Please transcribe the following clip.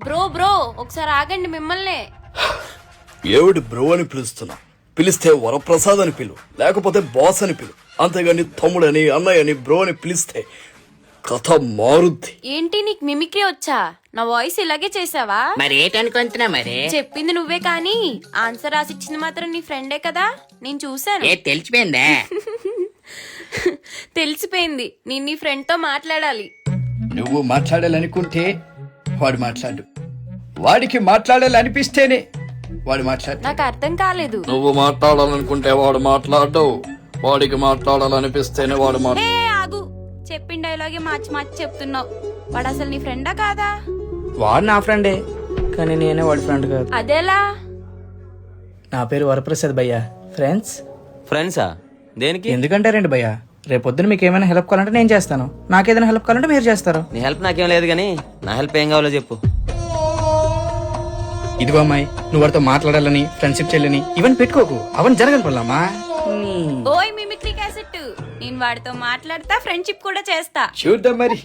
Bro ఒకసారి ఆగండి మిమ్మల్ని. ఏమిటి బ్రో అని పిలుస్తున్నా? పిలిస్తే వరప్రసాద్ అని పిలు, లేకపోతే బాస్ అని పిలు. అంతేగాని తమ్ముడని అన్నయ్య అని బ్రో అని పిలిస్తే కథ మారుద్ది. ఏంటి నీకు మిమిక్రీ వచ్చా? నా వాయిస్ ఇలాగే చేసావా? మరి ఏంటనుకుంటున్నా మరి? చెప్పింది నువ్వే కానీ ఆన్సర్ రాసిచ్చింది మాత్రం నీ ఫ్రెండే కదా, నేను చూసాను. ఏ తెలిసిపోయిందా? తెలిసిపోయింది. నేను నీ ఫ్రెండ్ తో మాట్లాడాలి. నువ్వు మాట్లాడాలనుకుంటే వాడు మాట్లాడు, వాడికి మాట్లాడాలనిపిస్తేనే వాడు మాట్లాడు. నాకు అర్థం కాలేదు. నువ్వు మాట్లాడాలనుకుంటే వాడు మాట్లాడవు, వాడికి మాట్లాడాలనిపిస్తేనే వాడు మాట్లాడు. ఏ ఆగు, చెప్పిన డైలాగే మార్చి మార్చి చెప్తున్నావు. వాడు అసలు నీ ఫ్రెండా కాదా? వాడు నా ఫ్రెండే, కానీ నేనే వాడి ఫ్రెండ్ కాదు. అదేలా? నా పేరు వరప్రసాద్ భయ్యా. ఫ్రెండ్సా? దేనికి? ఎందుకంటే రండి భయ్యా, రేపొద్దున మీకు ఏమైనా హెల్ప్ కావాలంటే నేను చేస్తాను, నాకేదైనా హెల్ప్ కావాలంటే మీరు చేస్తారు. నీ హెల్ప్ నాకేం లేదు కానీ నా హెల్ప్ ఏం కావాలో చెప్పు. ఇదిగో అమ్మాయి, నువ్వు వాడితో మాట్లాడాలని, ఫ్రెండ్షిప్ చేయాలని ఇవన్నీ పెట్టుకోకు, అవన్నీ జరగని పనులమ్మా. ఓయ్ మిమిక్రీ క్యాసెట్, నేను వాడితో మాట్లాడతా, ఫ్రెండ్షిప్ కూడా చేస్తా. చూద్దాం మరి.